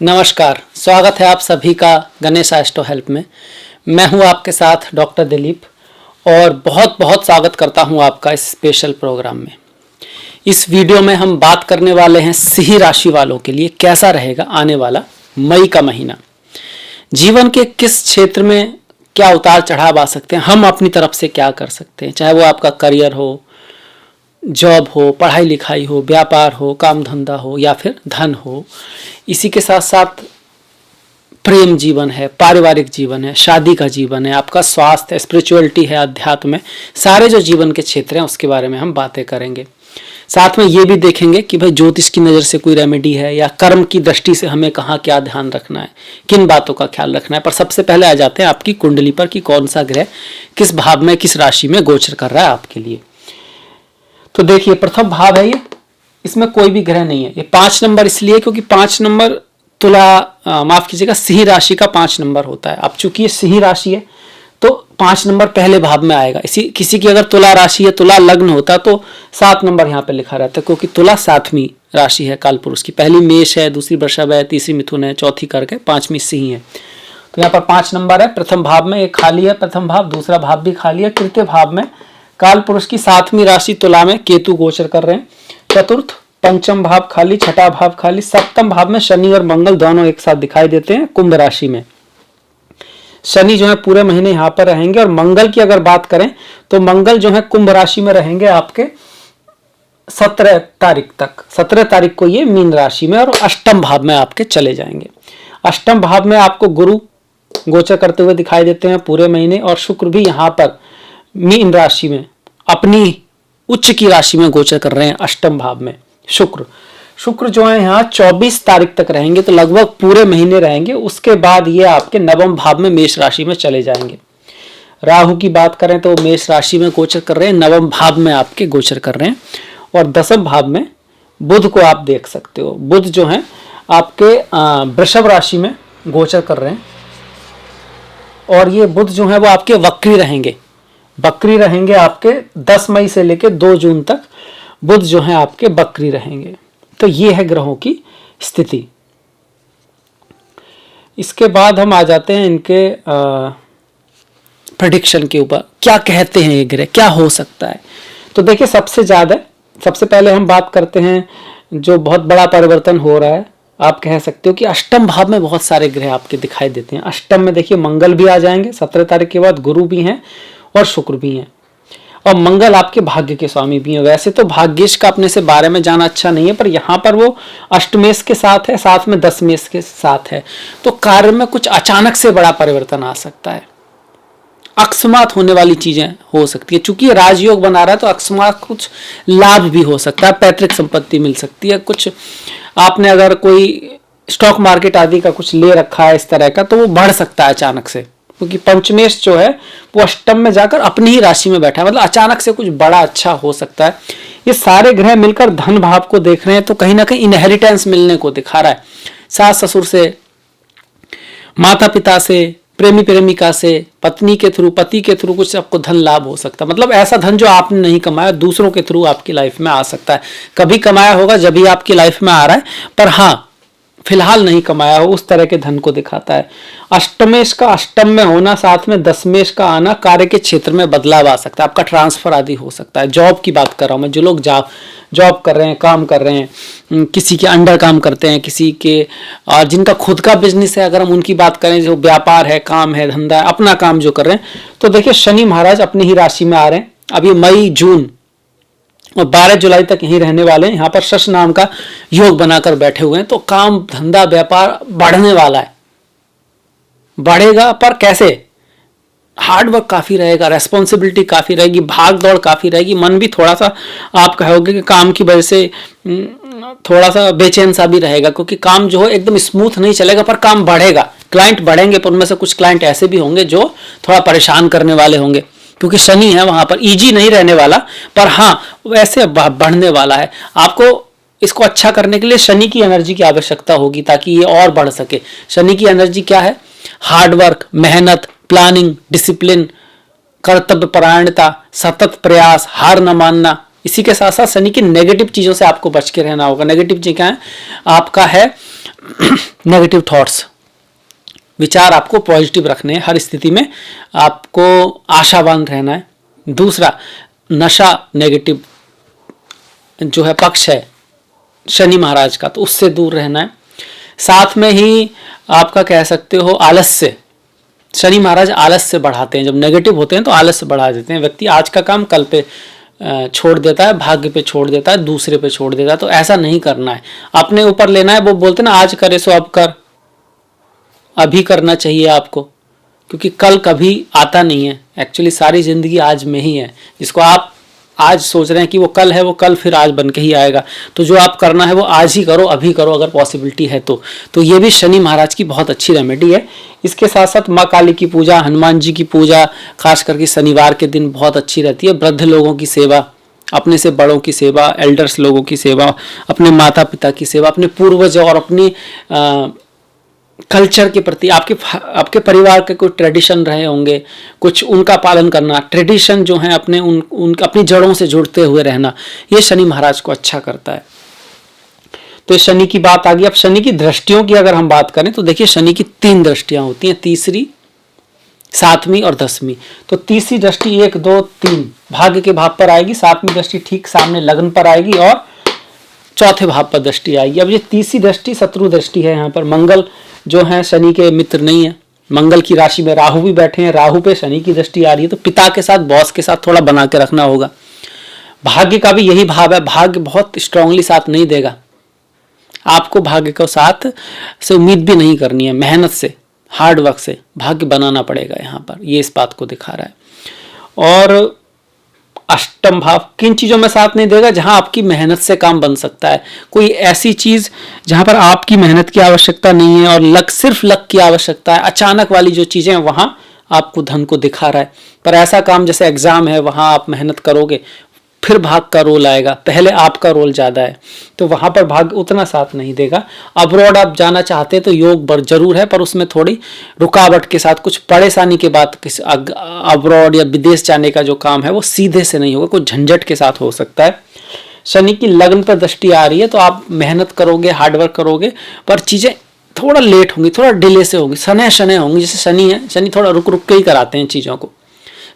नमस्कार, स्वागत है आप सभी का गणेश एस्ट्रो हेल्प में। मैं हूं आपके साथ डॉक्टर दिलीप और बहुत बहुत स्वागत करता हूं आपका इस स्पेशल प्रोग्राम में। इस वीडियो में हम बात करने वाले हैं सिंह राशि वालों के लिए कैसा रहेगा आने वाला मई का महीना। जीवन के किस क्षेत्र में क्या उतार चढ़ाव आ सकते हैं, हम अपनी तरफ से क्या कर सकते हैं, चाहे वो आपका करियर हो, जॉब हो, पढ़ाई लिखाई हो, व्यापार हो, काम धंधा हो या फिर धन हो। इसी के साथ साथ प्रेम जीवन है, पारिवारिक जीवन है, शादी का जीवन है, आपका स्वास्थ्य है, स्पिरिचुअलिटी है, अध्यात्म है, सारे जो जीवन के क्षेत्र हैं उसके बारे में हम बातें करेंगे। साथ में ये भी देखेंगे कि भाई ज्योतिष की नज़र से कोई रेमेडी है या कर्म की दृष्टि से हमें कहाँ क्या ध्यान रखना है, किन बातों का ख्याल रखना है। पर सबसे पहले आ जाते हैं आपकी कुंडली पर कि कौन सा ग्रह किस भाव में, किस राशि में गोचर कर रहा है आपके लिए। तो देखिए, प्रथम भाव है ये, इसमें कोई भी ग्रह नहीं है। ये 5 नंबर इसलिए क्योंकि 5 नंबर माफ कीजिएगा, सिंह राशि का 5 नंबर होता है। अब चूंकि ये सिंह राशि है तो 5 नंबर पहले भाव में आएगा। इसी किसी की अगर तुला राशि है, तुला लग्न होता तो 7 नंबर यहाँ पे लिखा रहता है, क्योंकि तुला 7वीं राशि है काल पुरुष की। पहली मेष है, दूसरी वृषभ है, तीसरी मिथुन है, चौथी कर्क है, 5वीं सिंह है। तो यहाँ पर 5 नंबर है। प्रथम भाव में एक खाली है, प्रथम भाव, दूसरा भाव भी खाली है। तृतीय भाव में काल पुरुष की 7वीं राशि तुला में केतु गोचर कर रहे हैं। चतुर्थ पंचम भाव खाली, छठा भाव खाली। सप्तम भाव में शनि और मंगल दोनों एक साथ दिखाई देते हैं कुंभ राशि में। शनि जो है पूरे महीने यहाँ पर रहेंगे और मंगल की अगर बात करें तो मंगल जो है कुंभ राशि में रहेंगे आपके 17 तारीख तक। 17 तारीख को ये मीन राशि में और अष्टम भाव में आपके चले जाएंगे। अष्टम भाव में आपको गुरु गोचर करते हुए दिखाई देते हैं पूरे महीने, और शुक्र भी यहाँ पर मीन राशि में अपनी उच्च की राशि में गोचर कर रहे हैं अष्टम भाव में। शुक्र जो है यहाँ 24 तारीख तक रहेंगे, तो लगभग पूरे महीने रहेंगे। उसके बाद ये आपके नवम भाव में मेष राशि में चले जाएंगे। राहु की बात करें तो मेष राशि में गोचर कर रहे हैं, नवम भाव में आपके गोचर कर रहे हैं। और दसम भाव में बुध को आप देख सकते हो। बुध जो है आपके वृषभ राशि में गोचर कर रहे हैं, और ये बुध जो है वो आपके वक्री रहेंगे। बकरी रहेंगे आपके 10 मई से लेकर 2 जून तक बुध जो है आपके बकरी रहेंगे। तो ये है ग्रहों की स्थिति। इसके बाद हम आ जाते हैं इनके प्रेडिक्शन के ऊपर। क्या कहते हैं ये ग्रह, क्या हो सकता है। तो देखिए, सबसे पहले हम बात करते हैं जो बहुत बड़ा परिवर्तन हो रहा है। आप कह सकते हो कि अष्टम भाव में बहुत सारे ग्रह आपके दिखाई देते हैं। अष्टम में देखिए मंगल भी आ जाएंगे 17 तारीख के बाद, गुरु भी हैं और शुक्र भी हैं, और मंगल आपके भाग्य के स्वामी भी हैं। वैसे तो भाग्येश का अपने से बारे में जाना अच्छा नहीं है, पर यहाँ पर वो अष्टमेश के साथ है, साथ में 10 मेष के साथ है। तो कार्य में कुछ अचानक से बड़ा परिवर्तन आ सकता है, अकस्मात होने वाली चीजें हो सकती है। चूंकि राजयोग बना रहा है तो अकस्मात कुछ लाभ भी हो सकता है, पैतृक संपत्ति मिल सकती है, कुछ आपने अगर कोई स्टॉक मार्केट आदि का कुछ ले रखा है इस तरह का, तो वो बढ़ सकता है अचानक से, क्योंकि पंचमेश जो है वो अष्टम में जाकर अपनी ही राशि में बैठा है। मतलब अचानक से कुछ बड़ा अच्छा हो सकता है। ये सारे ग्रह मिलकर धन भाव को देख रहे हैं, तो कहीं ना कहीं इनहेरिटेंस मिलने को दिखा रहा है। सास ससुर से, माता पिता से, प्रेमी प्रेमिका से, पत्नी के थ्रू, पति के थ्रू कुछ आपको धन लाभ हो सकता है। मतलब ऐसा धन जो आपने नहीं कमाया, दूसरों के थ्रू आपकी लाइफ में आ सकता है। कभी कमाया होगा जब भी आपकी लाइफ में आ रहा है, पर हाँ फिलहाल नहीं कमाया हो, उस तरह के धन को दिखाता है। अष्टमेश का अष्टम में होना, साथ में दशमेश का आना, कार्य के क्षेत्र में बदलाव आ सकता है, आपका ट्रांसफर आदि हो सकता है। जॉब की बात कर रहा हूँ मैं, जो लोग जॉब कर रहे हैं, काम कर रहे हैं, किसी के अंडर काम करते हैं, किसी के और जिनका खुद का बिजनेस है, अगर हम उनकी बात करें, जो व्यापार है, काम है, धंधा है, अपना काम जो कर रहे हैं, तो देखिए शनि महाराज अपनी ही राशि में आ रहे हैं। अभी मई, जून और 12 जुलाई तक यहीं रहने वाले हैं। यहाँ पर शश नाम का योग बनाकर बैठे हुए हैं, तो काम धंधा व्यापार बढ़ने वाला है, बढ़ेगा। पर कैसे? हार्डवर्क काफी रहेगा, रेस्पॉन्सिबिलिटी काफी रहेगी, भाग दौड़ काफी रहेगी। मन भी थोड़ा सा आप कहोगे कि काम की वजह से थोड़ा सा बेचैन सा भी रहेगा, क्योंकि काम जो है एकदम स्मूथ नहीं चलेगा, पर काम बढ़ेगा। क्लाइंट बढ़ेंगे, पर उनमें से कुछ क्लाइंट ऐसे भी होंगे जो थोड़ा परेशान करने वाले होंगे, क्योंकि शनि है वहां पर। इजी नहीं रहने वाला, पर हाँ वैसे बढ़ने वाला है। आपको इसको अच्छा करने के लिए शनि की एनर्जी की आवश्यकता होगी, ताकि ये और बढ़ सके। शनि की एनर्जी क्या है? हार्डवर्क, मेहनत, प्लानिंग, डिसिप्लिन, कर्तव्य परायणता, सतत प्रयास, हार न मानना। इसी के साथ साथ शनि की नेगेटिव चीजों से आपको बच के रहना होगा। नेगेटिव चीज क्या है? आपका है नेगेटिव थॉट्स, विचार आपको पॉजिटिव रखने हैं, हर स्थिति में आपको आशावान रहना है। दूसरा, नशा नेगेटिव जो है पक्ष है शनि महाराज का, तो उससे दूर रहना है। साथ में ही आपका कह सकते हो आलस्य, शनि महाराज आलस्य बढ़ाते हैं, जब नेगेटिव होते हैं तो आलस्य बढ़ा देते हैं। व्यक्ति आज का काम कल पे छोड़ देता है, भाग्य पे छोड़ देता है, दूसरे पे छोड़ देता है, तो ऐसा नहीं करना है, अपने ऊपर लेना है। वो बोलते ना आज करे सो अब कर, अभी करना चाहिए आपको, क्योंकि कल कभी आता नहीं है। एक्चुअली सारी जिंदगी आज में ही है, जिसको आप आज सोच रहे हैं कि वो कल है, वो कल फिर आज बन के ही आएगा। तो जो आप करना है वो आज ही करो, अभी करो, अगर पॉसिबिलिटी है तो ये भी शनि महाराज की बहुत अच्छी रेमेडी है। इसके साथ साथ माँ काली की पूजा, हनुमान जी की पूजा, खास करके शनिवार के दिन बहुत अच्छी रहती है। वृद्ध लोगों की सेवा, अपने से बड़ों की सेवा, एल्डर्स लोगों की सेवा, अपने माता पिता की सेवा, अपने पूर्वज और अपनी कल्चर के प्रति, आपके परिवार के कोई ट्रेडिशन रहे होंगे, कुछ उनका पालन करना, ट्रेडिशन जो है अपने अपनी जड़ों से जुड़ते हुए रहना, ये शनि महाराज को अच्छा करता है। तो शनि की बात आ गई। अब शनि की दृष्टियों की अगर हम बात करें तो देखिए शनि की 3 दृष्टियां होती हैं, तीसरी, 7वीं और 10वीं। तो तीसरी दृष्टि 1, 2, 3 भाग्य के भाव पर आएगी, 7वीं दृष्टि ठीक सामने लग्न पर आएगी और चौथे भाव पर दृष्टि आएगी। अब ये तीसरी दृष्टि शत्रु दृष्टि है। यहाँ पर मंगल जो है शनि के मित्र नहीं है, मंगल की राशि में राहु भी बैठे हैं, राहु पे शनि की दृष्टि आ रही है, तो पिता के साथ, बॉस के साथ थोड़ा बना के रखना होगा। भाग्य का भी यही भाव है, भाग्य बहुत स्ट्रांगली साथ नहीं देगा आपको, भाग्य को साथ से उम्मीद भी नहीं करनी है, मेहनत से, हार्ड वर्क से भाग्य बनाना पड़ेगा। यहाँ पर ये इस बात को दिखा रहा है। और अष्टम भाव किन चीजों में साथ नहीं देगा, जहां आपकी मेहनत से काम बन सकता है, कोई ऐसी चीज जहां पर आपकी मेहनत की आवश्यकता नहीं है और लक, सिर्फ लक की आवश्यकता है, अचानक वाली जो चीजें हैं वहां आपको धन को दिखा रहा है। पर ऐसा काम जैसे एग्जाम है, वहां आप मेहनत करोगे, फिर भाग का रोल आएगा, पहले आपका रोल ज्यादा है, तो वहां पर भाग उतना साथ नहीं देगा। अब्रॉड आप जाना चाहते तो योग जरूर है, पर उसमें थोड़ी रुकावट के साथ, कुछ परेशानी के बाद अब्रॉड या विदेश जाने का जो काम है वो सीधे से नहीं होगा, कुछ झंझट के साथ हो सकता है। शनि की लग्न पर दृष्टि आ रही है, तो आप मेहनत करोगे, हार्डवर्क करोगे, पर चीजें थोड़ा लेट होंगी, थोड़ा डिले से होंगी, शनै शनै होंगी। जैसे शनि है, शनि थोड़ा रुक रुक के ही कराते हैं चीजों को।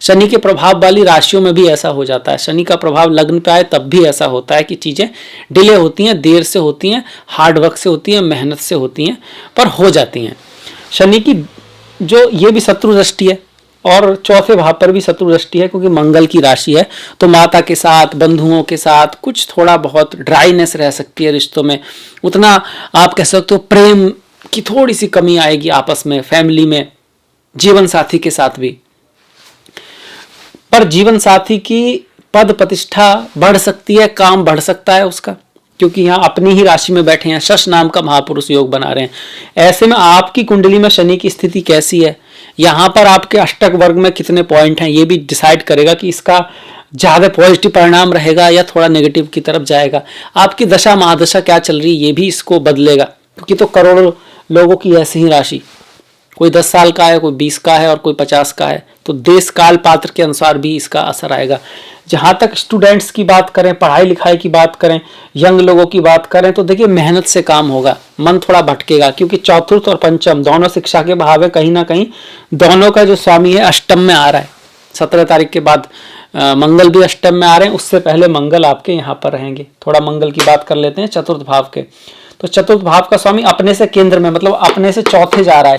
शनि के प्रभाव वाली राशियों में भी ऐसा हो जाता है, शनि का प्रभाव लग्न पे आए तब भी ऐसा होता है कि चीजें डिले होती हैं, देर से होती हैं, हार्डवर्क से होती हैं, मेहनत से होती हैं, पर हो जाती हैं। शनि की जो ये भी शत्रु दृष्टि है और चौथे भाव पर भी शत्रु दृष्टि है, क्योंकि मंगल की राशि है, तो माता के साथ, बंधुओं के साथ कुछ थोड़ा बहुत ड्राइनेस रह सकती है रिश्तों में, उतना आप कह सकते हो प्रेम की थोड़ी सी कमी आएगी आपस में, फैमिली में, जीवन साथी के साथ भी। पर जीवन साथी की पद प्रतिष्ठा बढ़ सकती है, काम बढ़ सकता है उसका, क्योंकि यहाँ अपनी ही राशि में बैठे हैं, शश नाम का महापुरुष योग बना रहे हैं। ऐसे में आपकी कुंडली में शनि की स्थिति कैसी है, यहाँ पर आपके अष्टक वर्ग में कितने पॉइंट हैं, ये भी डिसाइड करेगा कि इसका ज्यादा पॉजिटिव परिणाम रहेगा या थोड़ा नेगेटिव की तरफ जाएगा। आपकी दशा महादशा क्या चल रही है ये भी इसको बदलेगा, क्योंकि तो करोड़ों लोगों की ऐसी ही राशि, कोई 10 साल का है, कोई 20 का है और कोई 50 का है, तो देश काल पात्र के अनुसार भी इसका असर आएगा। जहाँ तक स्टूडेंट्स की बात करें, पढ़ाई लिखाई की बात करें, यंग लोगों की बात करें, तो देखिए मेहनत से काम होगा, मन थोड़ा भटकेगा, क्योंकि चतुर्थ और पंचम दोनों शिक्षा के भाव है, कहीं ना कहीं दोनों का जो स्वामी है अष्टम में आ रहा है। 17 तारीख के बाद मंगल भी अष्टम में आ रहे हैं, उससे पहले मंगल आपके यहाँ पर रहेंगे। थोड़ा मंगल की बात कर लेते हैं चतुर्थ भाव के। तो चतुर्थ भाव का स्वामी अपने से केंद्र में, मतलब अपने से चौथे जा रहा है।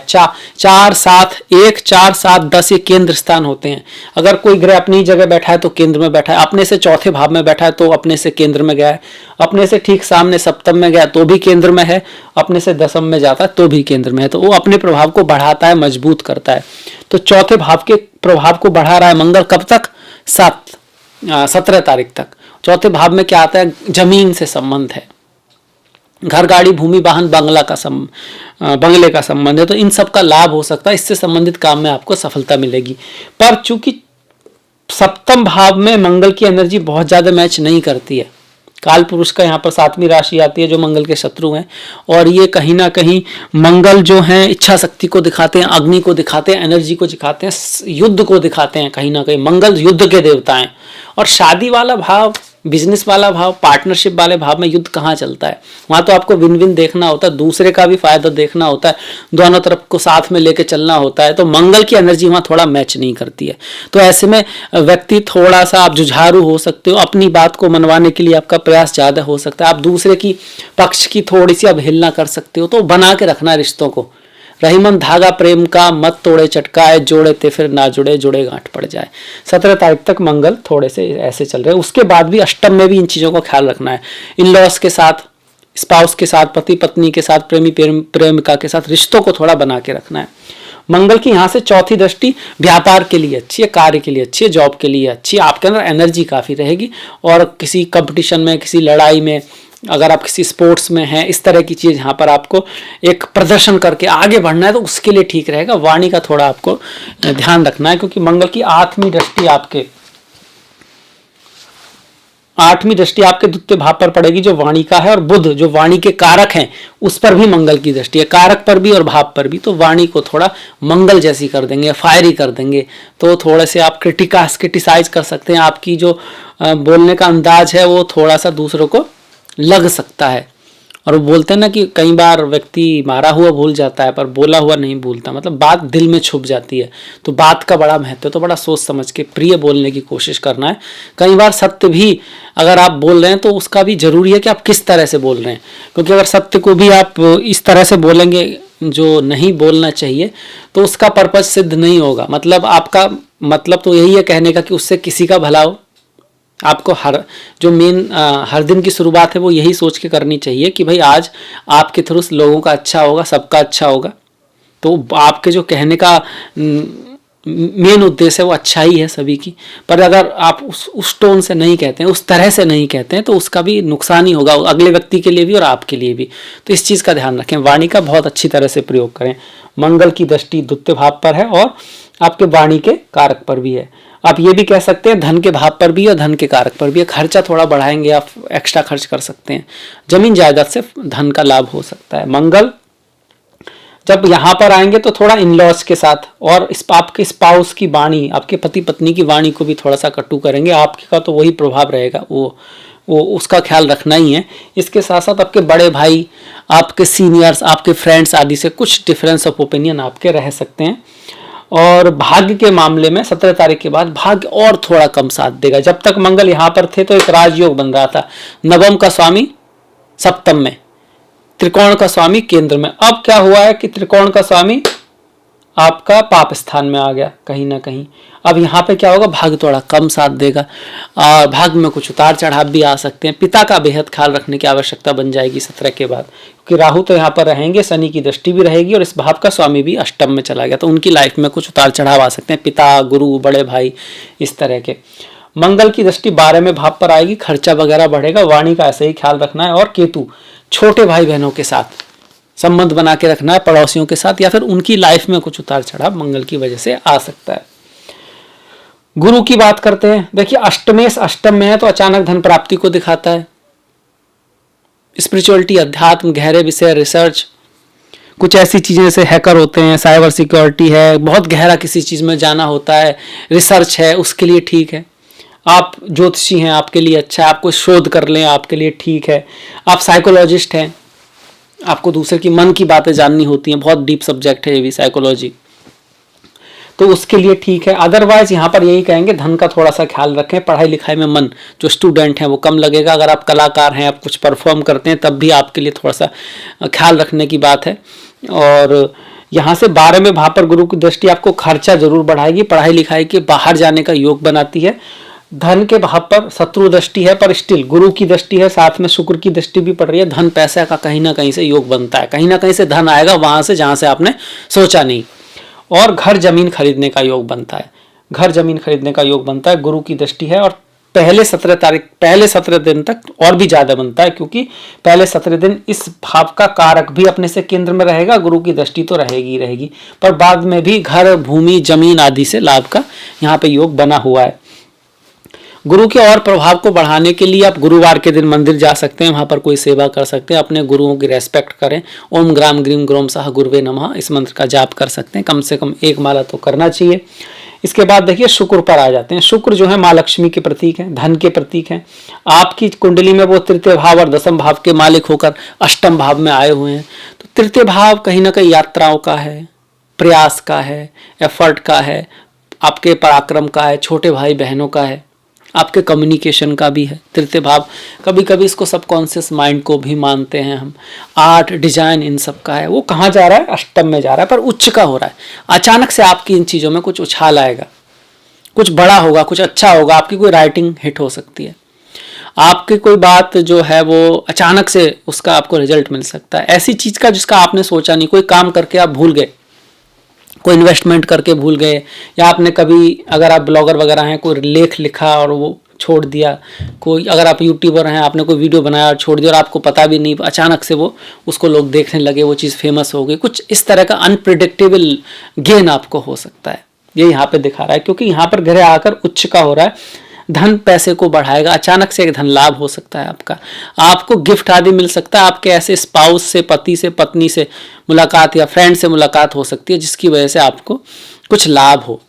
4 7 1 4 7 10 ये केंद्र स्थान होते हैं। अगर कोई ग्रह अपनी जगह बैठा है तो केंद्र में बैठा है, अपने से चौथे भाव में बैठा है तो अपने से केंद्र में गया है, अपने से ठीक सामने सप्तम में गया तो भी केंद्र में है, अपने से दसम में जाता है तो भी केंद्र में है। तो वो अपने प्रभाव को बढ़ाता है, मजबूत करता है। तो चौथे भाव के प्रभाव को बढ़ा रहा है मंगल, कब तक? 17 तारीख तक। चौथे भाव में क्या आता है? जमीन से संबंध है, घर गाड़ी भूमि वाहन बंगले का संबंध है, तो इन सब का लाभ हो सकता है, इससे संबंधित काम में आपको सफलता मिलेगी। पर चूंकि सप्तम भाव में मंगल की एनर्जी बहुत ज्यादा मैच नहीं करती है, काल पुरुष का यहाँ पर 7वीं राशि आती है जो मंगल के शत्रु हैं, और ये कहीं ना कहीं मंगल जो है इच्छा शक्ति को दिखाते हैं, अग्नि को दिखाते हैं, एनर्जी को दिखाते हैं, युद्ध को दिखाते हैं। कहीं ना कहीं मंगल युद्ध के देवता हैं। और शादी वाला भाव बिजनेस वाला भाव, पार्टनरशिप वाले भाव में युद्ध कहाँ चलता है? वहाँ तो आपको विन विन देखना होता है, दूसरे का भी फायदा देखना होता है, दोनों तरफ को साथ में लेके चलना होता है। तो मंगल की एनर्जी वहाँ थोड़ा मैच नहीं करती है। तो ऐसे में व्यक्ति थोड़ा सा आप जुझारू हो सकते हो, अपनी बात को मनवाने के लिए आपका प्रयास ज़्यादा हो सकता है, आप दूसरे की पक्ष की थोड़ी सी अवहेलना कर सकते हो। तो बना के रखना रिश्तों को। रही मन धागा प्रेम का, मत तोड़े चटकाए, जोड़े ते फिर ना जुड़े, जुड़े गांठ पड़ जाए। 17 तारीख तक मंगल थोड़े से ऐसे चल रहे हैं। उसके बाद भी अष्टम में भी इन चीज़ों का ख्याल रखना है। इन लॉस के साथ, स्पाउस के साथ, पति पत्नी के साथ, प्रेमी प्रेमिका के साथ रिश्तों को थोड़ा बना के रखना है। मंगल की यहाँ से चौथी दृष्टि व्यापार के लिए अच्छी है, कार्य के लिए अच्छी है, जॉब के लिए अच्छी है। आपके अंदर एनर्जी काफ़ी रहेगी और किसी कंपटीशन में, किसी लड़ाई में, अगर आप किसी स्पोर्ट्स में हैं, इस तरह की चीज़ यहाँ पर आपको एक प्रदर्शन करके आगे बढ़ना है तो उसके लिए ठीक रहेगा। वाणी का थोड़ा आपको ध्यान रखना है, क्योंकि मंगल की आठवीं दृष्टि आपके द्वितीय भाव पर पड़ेगी जो वाणी का है, और बुध जो वाणी के कारक हैं उस पर भी मंगल की दृष्टि है, कारक पर भी और भाव पर भी। तो वाणी को थोड़ा मंगल जैसी कर देंगे, फायरी कर देंगे। तो थोड़े से आप क्रिटिसाइज कर सकते हैं, आपकी जो बोलने का अंदाज है वो थोड़ा सा दूसरों को लग सकता है। और वो बोलते हैं ना कि कई बार व्यक्ति मारा हुआ भूल जाता है पर बोला हुआ नहीं भूलता, मतलब बात दिल में छुप जाती है। तो बात का बड़ा महत्व है, तो बड़ा सोच समझ के प्रिय बोलने की कोशिश करना है। कई बार सत्य भी अगर आप बोल रहे हैं तो उसका भी जरूरी है कि आप किस तरह से बोल रहे हैं, क्योंकि अगर सत्य को भी आप इस तरह से बोलेंगे जो नहीं बोलना चाहिए तो उसका पर्पज सिद्ध नहीं होगा। मतलब आपका मतलब तो यही है कहने का कि उससे किसी का भला हो। आपको हर दिन की शुरुआत है वो यही सोच के करनी चाहिए कि भाई आज आपके थ्रू लोगों का अच्छा होगा, सबका अच्छा होगा। तो आपके जो कहने का मेन उद्देश्य है वो अच्छा ही है सभी की। पर अगर आप उस टोन से नहीं कहते हैं, उस तरह से नहीं कहते हैं, तो उसका भी नुकसान ही होगा अगले व्यक्ति के लिए भी और आपके लिए भी। तो इस चीज़ का ध्यान रखें, वाणी का बहुत अच्छी तरह से प्रयोग करें। मंगल की दृष्टि द्वितीय भाव पर है और आपके वाणी के कारक पर भी है। आप ये भी कह सकते हैं धन के भाव पर भी और धन के कारक पर भी है। खर्चा थोड़ा बढ़ाएंगे, आप एक्स्ट्रा खर्च कर सकते हैं। जमीन जायदाद से धन का लाभ हो सकता है। मंगल जब यहाँ पर आएंगे तो थोड़ा इन-लॉज के साथ और आपके स्पाउस की वाणी, आपके पति पत्नी की वाणी को भी थोड़ा सा कटु करेंगे। आपका तो वही प्रभाव रहेगा, वो उसका ख्याल रखना ही है। इसके साथ साथ आपके बड़े भाई, आपके सीनियर्स, आपके फ्रेंड्स आदि से कुछ डिफरेंस ऑफ ओपिनियन आपके रह सकते हैं। और भाग्य के मामले में 17 तारीख के बाद भाग्य और थोड़ा कम साथ देगा। जब तक मंगल यहाँ पर थे तो एक राजयोग बन रहा था, नवम का स्वामी सप्तम में, त्रिकोण का स्वामी केंद्र में। अब क्या हुआ है कि त्रिकोण का स्वामी आपका पाप स्थान में आ गया कहीं ना कहीं। अब यहाँ पे क्या होगा, भाग्य थोड़ा कम साथ देगा और भाग्य में कुछ उतार चढ़ाव भी आ सकते हैं। पिता का बेहद ख्याल रखने की आवश्यकता बन जाएगी 17 के बाद, क्योंकि राहु तो यहाँ पर रहेंगे, शनि की दृष्टि भी रहेगी और इस भाव का स्वामी भी अष्टम में चला गया, तो उनकी लाइफ में कुछ उतार चढ़ाव आ सकते हैं, पिता, गुरु, बड़े भाई, इस तरह के। मंगल की दृष्टि 12वें भाव पर आएगी, खर्चा वगैरह बढ़ेगा, वाणी का ऐसे ही ख्याल रखना है। और केतु छोटे भाई बहनों के साथ संबंध बना के रखना है, पड़ोसियों के साथ, या फिर उनकी लाइफ में कुछ उतार चढ़ाव मंगल की वजह से आ सकता है। गुरु की बात करते हैं। देखिए अष्टमेश अष्टम में है तो अचानक धन प्राप्ति को दिखाता है। स्पिरिचुअलिटी, अध्यात्म, गहरे विषय, रिसर्च, कुछ ऐसी चीजें जैसे हैकर होते हैं, साइबर सिक्योरिटी है, बहुत गहरा किसी चीज में जाना होता है, रिसर्च है, उसके लिए ठीक है। आप ज्योतिषी हैं, आपके लिए अच्छा है। आप कोई शोध कर लें, आपके लिए ठीक है। आप साइकोलॉजिस्ट हैं, आपको दूसरे की मन की बातें जाननी होती हैं, बहुत डीप सब्जेक्ट है ये भी साइकोलॉजी, तो उसके लिए ठीक है। अदरवाइज यहाँ पर यही कहेंगे धन का थोड़ा सा ख्याल रखें। पढ़ाई लिखाई में मन जो स्टूडेंट हैं वो कम लगेगा। अगर आप कलाकार हैं, आप कुछ परफॉर्म करते हैं, तब भी आपके लिए थोड़ा सा ख्याल रखने की बात है। और यहाँ से 12वें भाव पर गुरु की दृष्टि आपको खर्चा जरूर बढ़ाएगी, पढ़ाई लिखाई के बाहर जाने का योग बनाती है। धन के भाव पर शत्रु दृष्टि है, पर स्टिल गुरु की दृष्टि है, साथ में शुक्र की दृष्टि भी पड़ रही है। धन पैसे का कहीं ना कहीं से योग बनता है, कहीं ना कहीं से धन आएगा वहां से जहां से आपने सोचा नहीं। और घर जमीन खरीदने का योग बनता है, घर जमीन खरीदने का योग बनता है, गुरु की दृष्टि है। और पहले 17 दिन तक और भी ज्यादा बनता है, क्योंकि पहले 17 दिन इस भाव का कारक भी अपने से केंद्र में रहेगा, गुरु की दृष्टि तो रहेगी रहेगी, पर बाद में भी घर, भूमि, जमीन आदि से लाभ का यहाँ पे योग बना हुआ है। गुरु के और प्रभाव को बढ़ाने के लिए आप गुरुवार के दिन मंदिर जा सकते हैं, वहां पर कोई सेवा कर सकते हैं, अपने गुरुओं की रेस्पेक्ट करें। ओम ग्राम ग्रीम ग्रोम सह गुरुवे नमः, इस मंत्र का जाप कर सकते हैं, कम से कम एक माला तो करना चाहिए। इसके बाद देखिए शुक्र पर आ जाते हैं। शुक्र जो है माँ लक्ष्मी के प्रतीक हैं, धन के प्रतीक हैं। आपकी कुंडली में वो तृतीय भाव और दसम भाव के मालिक होकर अष्टम भाव में आए हुए हैं। तो तृतीय भाव कहीं ना कहीं यात्राओं का है, प्रयास का है, एफर्ट का है, आपके पराक्रम का है, छोटे भाई बहनों का है, आपके कम्युनिकेशन का भी है। तृतीय भाव कभी कभी इसको सबकॉन्शियस माइंड को भी मानते हैं हम, आर्ट डिजाइन इन सब का है। वो कहाँ जा रहा है? अष्टम में जा रहा है, पर उच्च का हो रहा है। अचानक से आपकी इन चीज़ों में कुछ उछाल आएगा, कुछ बड़ा होगा, कुछ अच्छा होगा, आपकी कोई राइटिंग हिट हो सकती है, आपकी कोई बात जो है वो अचानक से उसका आपको रिजल्ट मिल सकता है, ऐसी चीज़ का जिसका आपने सोचा नहीं। कोई काम करके आप भूल गए, कोई इन्वेस्टमेंट करके भूल गए, या आपने कभी, अगर आप ब्लॉगर वगैरह हैं, कोई लेख लिखा और वो छोड़ दिया, कोई अगर आप यूट्यूबर हैं, आपने कोई वीडियो बनाया और छोड़ दिया और आपको पता भी नहीं, अचानक से वो उसको लोग देखने लगे, वो चीज़ फेमस हो गई। कुछ इस तरह का अनप्रिडिक्टेबल गेन आपको हो सकता है, ये यहाँ पे दिखा रहा है, क्योंकि यहाँ पर ग्रह आकर उच्च का हो रहा है। धन पैसे को बढ़ाएगा, अचानक से एक धन लाभ हो सकता है आपका, आपको गिफ्ट आदि मिल सकता है, आपके ऐसे स्पाउस से, पति से, पत्नी से मुलाकात या फ्रेंड से मुलाकात हो सकती है, जिसकी वजह से आपको कुछ लाभ हो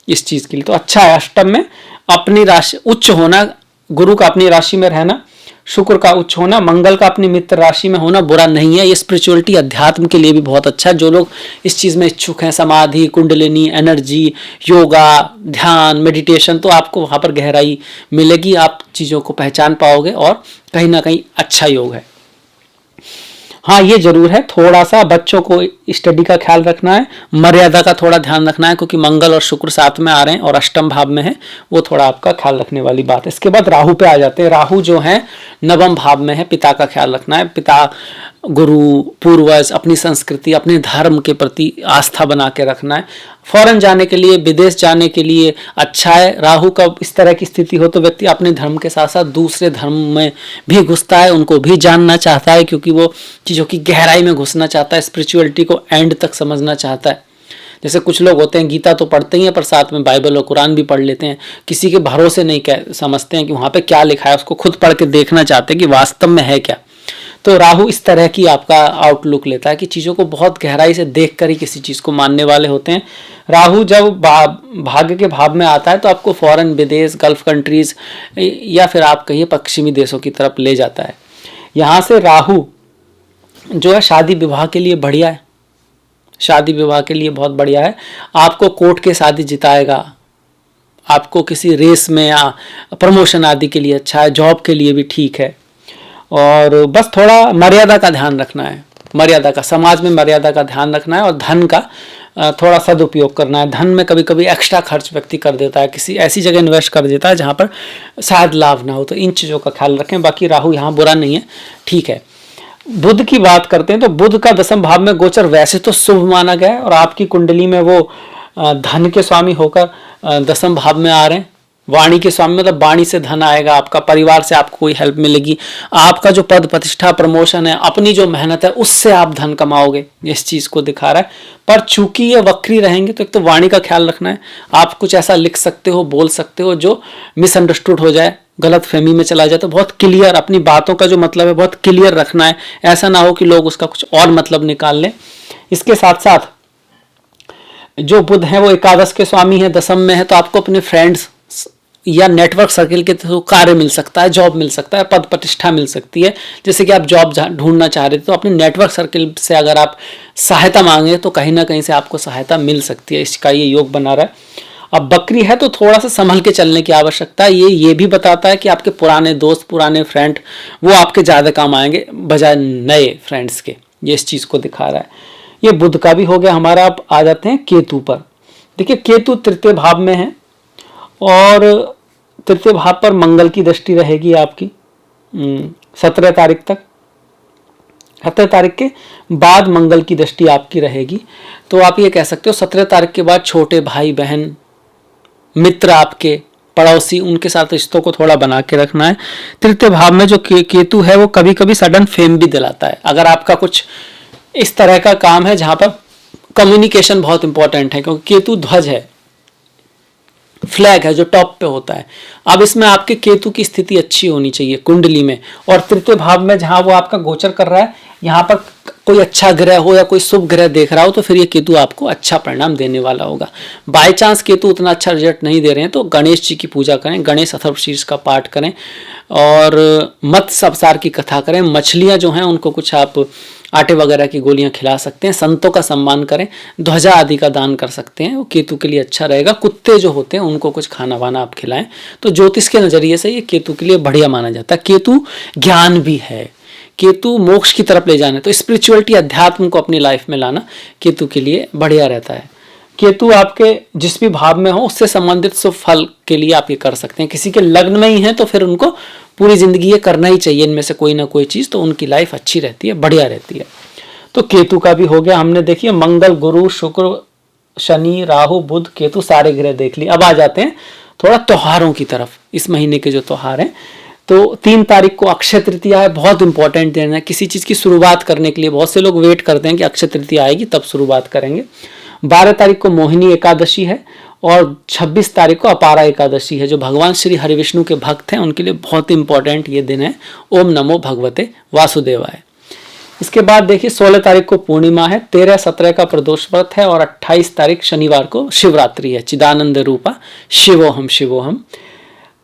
इस चीज़ के लिए। तो अच्छा है अष्टम में अपनी राशि उच्च होना, गुरु का अपनी राशि में रहना, शुक्र का उच्च होना, मंगल का अपनी मित्र राशि में होना बुरा नहीं है। ये स्पिरिचुअलिटी अध्यात्म के लिए भी बहुत अच्छा है। जो लोग इस चीज़ में इच्छुक हैं, समाधि, कुंडलिनी, एनर्जी, योगा, ध्यान, मेडिटेशन, तो आपको वहाँ पर गहराई मिलेगी, आप चीज़ों को पहचान पाओगे और कहीं ना कहीं अच्छा योग है। हाँ, ये जरूर है, थोड़ा सा बच्चों को स्टडी का ख्याल रखना है, मर्यादा का थोड़ा ध्यान रखना है, क्योंकि मंगल और शुक्र साथ में आ रहे हैं और अष्टम भाव में है, वो थोड़ा आपका ख्याल रखने वाली बात है। इसके बाद राहु पे आ जाते हैं। राहु जो है नवम भाव में है, पिता का ख्याल रखना है, पिता, गुरु, पूर्वज, अपनी संस्कृति, अपने धर्म के प्रति आस्था बना के रखना है। फॉरेन जाने के लिए, विदेश जाने के लिए अच्छा है। राहु का इस तरह की स्थिति हो तो व्यक्ति अपने धर्म के साथ साथ दूसरे धर्म में भी घुसता है, उनको भी जानना चाहता है, क्योंकि वो चीज़ों की गहराई में घुसना चाहता है, स्पिरिचुअलिटी को एंड तक समझना चाहता है। जैसे कुछ लोग होते हैं, गीता तो पढ़ते ही हैं पर साथ में बाइबल और कुरान भी पढ़ लेते हैं, किसी के भरोसे नहीं समझते हैं कि वहाँ पे क्या लिखा है, उसको खुद पढ़ के देखना चाहते हैं कि वास्तव में है क्या। तो राहु इस तरह की आपका आउटलुक लेता है कि चीज़ों को बहुत गहराई से देख कर ही किसी चीज़ को मानने वाले होते हैं। राहु जब भाग्य के भाव में आता है तो आपको फॉरेन, विदेश, गल्फ कंट्रीज़ या फिर आप कहिए पश्चिमी देशों की तरफ ले जाता है। यहाँ से राहु जो है शादी विवाह के लिए बढ़िया है, शादी विवाह के लिए बहुत बढ़िया है। आपको कोर्ट के शादी जिताएगा, आपको किसी रेस में या प्रमोशन आदि के लिए अच्छा है, जॉब के लिए भी ठीक है। और बस थोड़ा मर्यादा का ध्यान रखना है, मर्यादा का, समाज में मर्यादा का ध्यान रखना है और धन का थोड़ा सदुपयोग करना है। धन में कभी कभी एक्स्ट्रा खर्च व्यक्ति कर देता है, किसी ऐसी जगह इन्वेस्ट कर देता है जहाँ पर शायद लाभ ना हो, तो इन चीज़ों का ख्याल रखें। बाकी राहु यहाँ बुरा नहीं है, ठीक है। बुध की बात करते हैं तो बुध का दसम भाव में गोचर वैसे तो शुभ माना गया है और आपकी कुंडली में वो धन के स्वामी होकर दसम भाव में आ रहे हैं। वाणी के स्वामी मतलब वाणी से धन आएगा, आपका परिवार से आपको कोई हेल्प मिलेगी, आपका जो पद प्रतिष्ठा प्रमोशन है, अपनी जो मेहनत है उससे आप धन कमाओगे, इस चीज़ को दिखा रहा है। पर चूंकि ये वक्री रहेंगे तो एक तो वाणी का ख्याल रखना है, आप कुछ ऐसा लिख सकते हो, बोल सकते हो जो मिसअंडरस्टूड हो जाए, गलत फहमी में चला जाए, तो बहुत क्लियर अपनी बातों का जो मतलब है बहुत क्लियर रखना है, ऐसा ना हो कि लोग उसका कुछ और मतलब निकाल लें। इसके साथ साथ जो बुध है वो एकादश के स्वामी है, दसम में है, तो आपको अपने फ्रेंड्स या नेटवर्क सर्किल के थ्रू कार्य मिल सकता है, जॉब मिल सकता है, पद प्रतिष्ठा मिल सकती है। जैसे कि आप जॉब ढूंढना चाह रहे थे तो अपने नेटवर्क सर्किल से अगर आप सहायता मांगे तो कहीं ना कहीं से आपको सहायता मिल सकती है, इसका ये योग बना रहा है। अब बकरी है तो थोड़ा सा संभल के चलने की आवश्यकता है। ये भी बताता है कि आपके पुराने दोस्त, पुराने फ्रेंड वो आपके ज़्यादा काम आएंगे बजाय नए फ्रेंड्स के, ये इस चीज़ को दिखा रहा है। ये बुध का भी हो गया हमारा। अब आ जाते हैं केतु पर। देखिए केतु तृतीय भाव में है और तृतीय भाव पर मंगल की दृष्टि रहेगी आपकी 17 तारीख तक। 17 तारीख के बाद मंगल की दृष्टि आपकी रहेगी, तो आप ये कह सकते हो 17 तारीख के बाद छोटे भाई बहन, मित्र, आपके पड़ोसी, उनके साथ रिश्तों को थोड़ा बना के रखना है। तृतीय भाव में जो केतु है वो कभी कभी सडन फेम भी दिलाता है। अगर आपका कुछ इस तरह का काम है जहां पर कम्युनिकेशन बहुत इंपॉर्टेंट है, क्योंकि केतु ध्वज है, फ्लैग है जो टॉप पे होता है। अब इसमें आपके केतु की स्थिति अच्छी होनी चाहिए कुंडली में, और तृतीय भाव में जहां वो आपका गोचर कर रहा है यहाँ पर कोई अच्छा ग्रह हो या कोई शुभ ग्रह देख रहा हो तो फिर ये केतु आपको अच्छा परिणाम देने वाला होगा। बाय चांस केतु उतना अच्छा रिजल्ट नहीं दे रहे हैं तो गणेश जी की पूजा करें, गणेश अथर्वशीर्ष का पाठ करें और मत्स्य अवतार की कथा करें। मछलियां जो हैं उनको कुछ आप आटे वगैरह की गोलियां खिला सकते हैं। संतों का सम्मान करें, ध्वजा आदि का दान कर सकते हैं, वो केतु के लिए अच्छा रहेगा। कुत्ते जो होते हैं उनको कुछ खाना वाना आप खिलाएं तो ज्योतिष के नजरिए से ये केतु के लिए बढ़िया माना जाता है। केतु ज्ञान भी है, केतु मोक्ष की तरफ ले जाना, तो स्पिरिचुअलिटी अध्यात्म को अपनी लाइफ में लाना केतु के लिए बढ़िया रहता है। केतु आपके जिस भी भाव में हो उससे संबंधित शुभ फल के लिए आप ये कर सकते हैं। किसी के लग्न में ही है तो फिर उनको पूरी जिंदगी ये करना ही चाहिए इनमें से कोई ना कोई चीज, तो उनकी लाइफ अच्छी रहती है, बढ़िया रहती है। तो केतु का भी हो गया। हमने देखिए मंगल, गुरु, शुक्र, शनि, राहु, बुध, केतु सारे ग्रह देख लिए। अब आ जाते हैं थोड़ा त्योहारों की तरफ। इस महीने के जो त्योहार हैं, तो 3 तारीख को अक्षय तृतीया है, बहुत इंपॉर्टेंट दिन है किसी चीज की शुरुआत करने के लिए। बहुत से लोग वेट करते हैं कि अक्षय तृतीया आएगी तब शुरुआत करेंगे। 12 तारीख को मोहिनी एकादशी है और 26 तारीख को अपारा एकादशी है। जो भगवान श्री हरिविष्णु के भक्त हैं उनके लिए बहुत इंपॉर्टेंट ये दिन है। ओम नमो भगवते वासुदेवाय। इसके बाद देखिए 16 तारीख को पूर्णिमा है, 13-17 का प्रदोष व्रत है और 28 तारीख शनिवार को शिवरात्रि है। चिदानंद रूपा शिवोहम शिवोहम।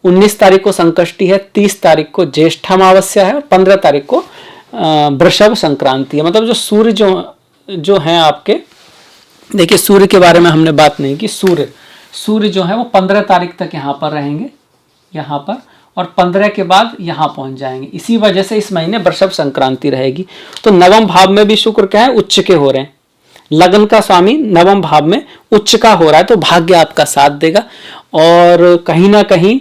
19 तारीख को संकष्टी है, 30 तारीख को ज्येष्ठ अमावस्या है और 15 तारीख को वृषभ संक्रांति है। मतलब जो सूर्य जो है आपके, देखिए सूर्य के बारे में हमने बात नहीं की। सूर्य जो है वो 15 तारीख तक यहाँ पर रहेंगे, यहाँ पर, और 15 के बाद यहाँ पहुंच जाएंगे। इसी वजह से इस महीने वृषभ संक्रांति रहेगी। तो नवम भाव में भी शुक्र क्या है, उच्च के हो रहे हैं। लगन का स्वामी नवम भाव में उच्च का हो रहा है तो भाग्य आपका साथ देगा। और कहीं ना कहीं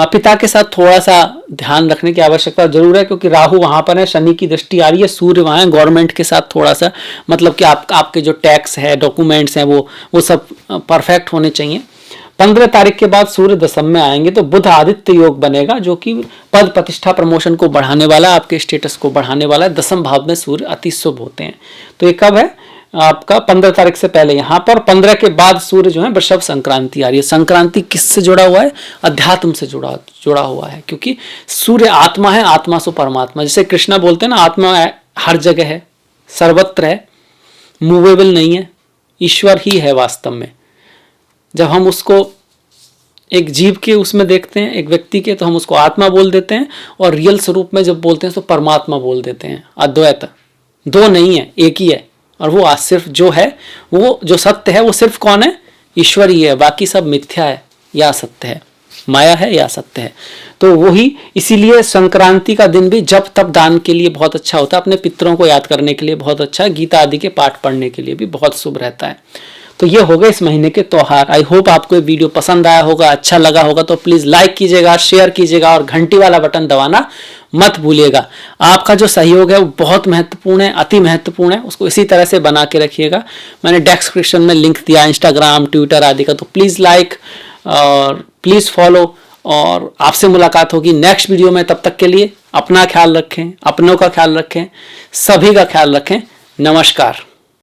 पिता के साथ थोड़ा सा ध्यान रखने की आवश्यकता जरूर है, क्योंकि राहु वहां पर है, शनि की दृष्टि आ रही है, सूर्य वहां है। गवर्नमेंट के साथ थोड़ा सा मतलब कि आपके जो टैक्स है, डॉक्यूमेंट्स हैं, वो सब परफेक्ट होने चाहिए। 15 तारीख के बाद सूर्य दशम में आएंगे तो बुध आदित्य योग बनेगा, जो कि पद प्रतिष्ठा प्रमोशन को बढ़ाने वाला, आपके स्टेटस को बढ़ाने वाला है। दशम भाव में सूर्य अति शुभ होते हैं। तो ये कब है आपका 15 तारीख से पहले यहाँ पर। 15 के बाद सूर्य जो है वृषभ संक्रांति आ रही है। संक्रांति किससे जुड़ा हुआ है, अध्यात्म से जुड़ा हुआ है, क्योंकि सूर्य आत्मा है, आत्मा से परमात्मा। जैसे कृष्णा बोलते हैं ना, आत्मा हर जगह है, सर्वत्र है, मूवेबल नहीं है, ईश्वर ही है वास्तव में। जब हम उसको एक जीव के उसमें देखते हैं, एक व्यक्ति के, तो हम उसको आत्मा बोल देते हैं, और रियल स्वरूप में जब बोलते हैं तो परमात्मा बोल देते हैं। अद्वैत, दो नहीं है, एक ही है। और वो सिर्फ जो है, वो जो सत्य है वो सिर्फ कौन है, ईश्वर ही है। बाकी सब मिथ्या है या सत्य है, माया है या सत्य है। तो वही, इसीलिए संक्रांति का दिन भी जब तब दान के लिए बहुत अच्छा होता है, अपने पितरों को याद करने के लिए बहुत अच्छा है, गीता आदि के पाठ पढ़ने के लिए भी बहुत शुभ रहता है। तो ये हो गए इस महीने के त्योहार। आई होप आपको ये वीडियो पसंद आया होगा, अच्छा लगा होगा। तो प्लीज लाइक कीजिएगा, शेयर कीजिएगा और घंटी वाला बटन दबाना मत भूलिएगा। आपका जो सहयोग है वो बहुत महत्वपूर्ण है, अति महत्वपूर्ण है। उसको इसी तरह से बना के रखिएगा। मैंने डिस्क्रिप्शन में लिंक दिया इंस्टाग्राम, ट्विटर आदि का, तो प्लीज लाइक और प्लीज फॉलो। और आपसे मुलाकात होगी नेक्स्ट वीडियो में। तब तक के लिए अपना ख्याल रखें, अपनों का ख्याल रखें, सभी का ख्याल रखें। नमस्कार।